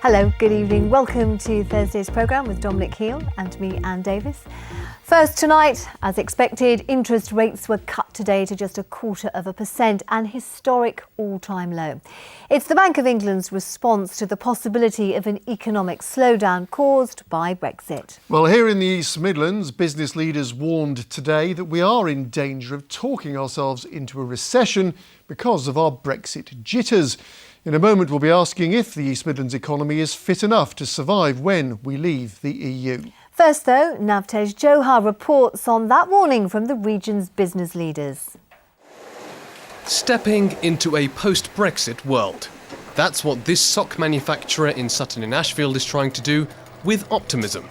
Hello, good evening. Welcome to Thursday's programme with Dominic Heel and me, Anne Davis. First tonight, as expected, interest rates were cut today to just 0.25%, an historic all-time low. It's the Bank of England's response to the possibility of an economic slowdown caused by Brexit. Well, here in the East Midlands, business leaders warned today that we are in danger of talking ourselves into a recession because of our Brexit jitters. In a moment, we'll be asking if the East Midlands economy is fit enough to survive when we leave the EU. First, though, Navtej Johar reports on that warning from the region's business leaders. Stepping into a post-Brexit world. That's what this sock manufacturer in Sutton-in-Ashfield is trying to do with optimism.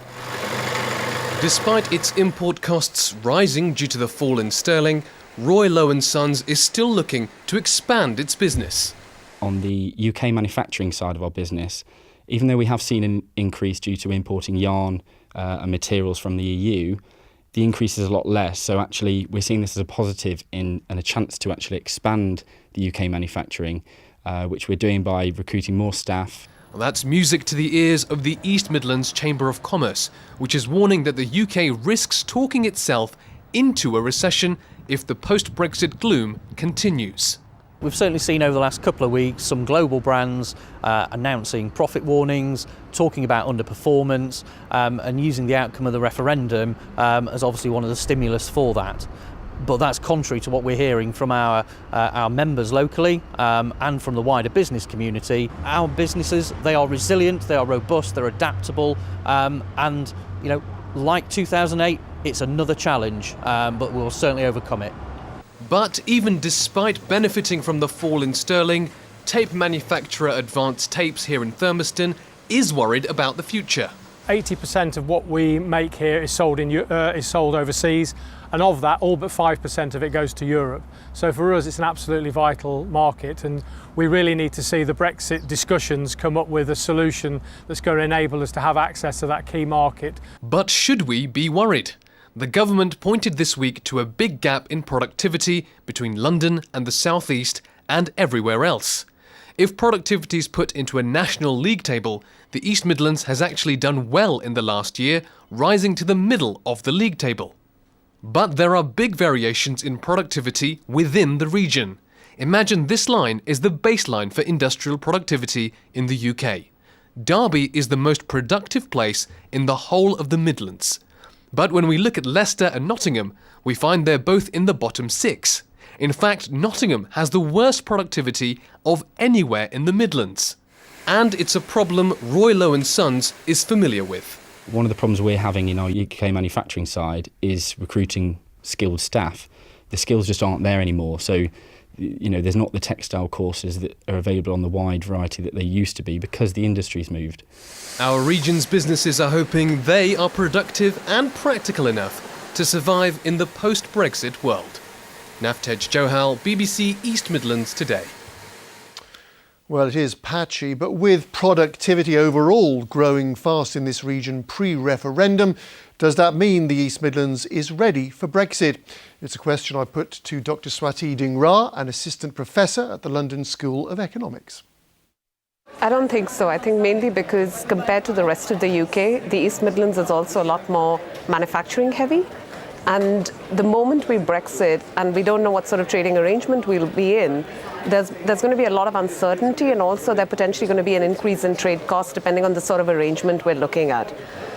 Despite its import costs rising due to the fall in sterling, Roy Lowe & Sons is still looking to expand its business. On the UK manufacturing side of our business, even though we have seen an increase due to importing yarn and materials from the EU, the increase is a lot less. So actually, we're seeing this as a positive and a chance to actually expand the UK manufacturing, which we're doing by recruiting more staff. Well, that's music to the ears of the East Midlands Chamber of Commerce, which is warning that the UK risks talking itself into a recession if the post-Brexit gloom continues. We've certainly seen over the last couple of weeks some global brands announcing profit warnings, talking about underperformance, and using the outcome of the referendum as obviously one of the stimulus for that. But that's contrary to what we're hearing from our members locally and from the wider business community. Our businesses, they are resilient, they are robust, they're adaptable, and you know, like 2008, it's another challenge, but we'll certainly overcome it. But even despite benefiting from the fall in sterling, tape manufacturer Advanced Tapes here in Thurmaston is worried about the future. 80% of what we make here is sold overseas, and of that, all but 5% of it goes to Europe. So for us, it's an absolutely vital market, and we really need to see the Brexit discussions come up with a solution that's going to enable us to have access to that key market. But should we be worried? The government pointed this week to a big gap in productivity between London and the South East and everywhere else. If productivity is put into a national league table, the East Midlands has actually done well in the last year, rising to the middle of the league table. But there are big variations in productivity within the region. Imagine this line is the baseline for industrial productivity in the UK. Derby is the most productive place in the whole of the Midlands. But when we look at Leicester and Nottingham, we find they're both in the bottom 6. In fact, Nottingham has the worst productivity of anywhere in the Midlands. And it's a problem Roy Lowe & Sons is familiar with. One of the problems we're having in our UK manufacturing side is recruiting skilled staff. The skills just aren't there anymore. So, you know, there's not the textile courses that are available on the wide variety that they used to be because the industry's moved. Our region's businesses are hoping they are productive and practical enough to survive in the post-Brexit world. Navtej Johar, BBC East Midlands Today. Well, it is patchy, but with productivity overall growing fast in this region pre-referendum, does that mean the East Midlands is ready for Brexit? It's a question I put to Dr. Swati Dhingra, an assistant professor at the London School of Economics. I don't think so. I think mainly because compared to the rest of the UK, the East Midlands is also a lot more manufacturing heavy. And the moment we Brexit and we don't know what sort of trading arrangement we'll be in, there's going to be a lot of uncertainty, and also there's potentially going to be an increase in trade costs depending on the sort of arrangement we're looking at.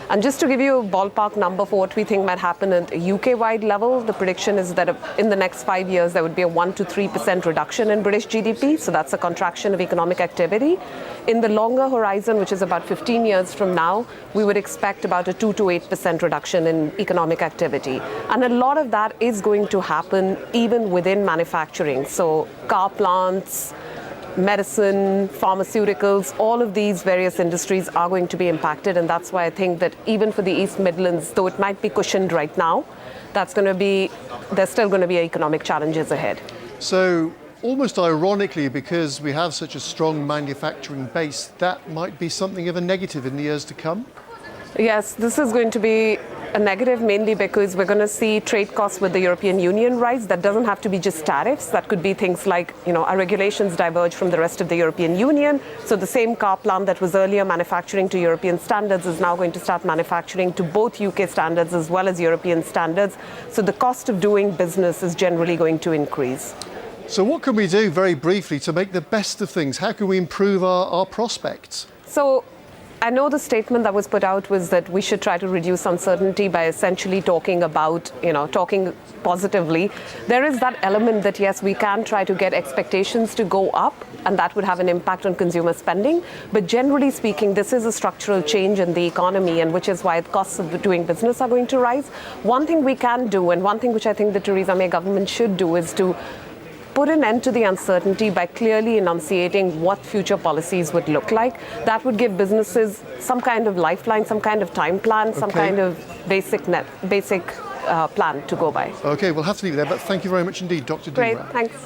And just to give you a ballpark number for what we think might happen at a UK-wide level, the prediction is that in the next 5 years there would be a 1 to 3% reduction in British GDP, so that's a contraction of economic activity. In the longer horizon, which is about 15 years from now, we would expect about a 2 to 8% reduction in economic activity. And a lot of that is going to happen even within manufacturing, so car plants, medicine, pharmaceuticals, all of these various industries are going to be impacted, and that's why I think that even for the East Midlands, though it might be cushioned right now, there's still going to be economic challenges ahead. So, almost ironically, because we have such a strong manufacturing base, that might be something of a negative in the years to come? Yes, this is going to be a negative, mainly because we're going to see trade costs with the European Union rise. That doesn't have to be just tariffs. That could be things like, our regulations diverge from the rest of the European Union. So the same car plant that was earlier manufacturing to European standards is now going to start manufacturing to both UK standards as well as European standards. So the cost of doing business is generally going to increase. So what can we do, very briefly, to make the best of things? How can we improve our prospects? So I know the statement that was put out was that we should try to reduce uncertainty by essentially talking about, talking positively. There is that element that, yes, we can try to get expectations to go up, and that would have an impact on consumer spending. But generally speaking, this is a structural change in the economy, and which is why the costs of doing business are going to rise. One thing we can do, and one thing which I think the Theresa May government should do, is to put an end to the uncertainty by clearly enunciating what future policies would look like. That would give businesses some kind of lifeline, some kind of time plan, some kind of basic plan to go by. OK, we'll have to leave it there, but thank you very much indeed, Dr. Great, Deeran. thanks.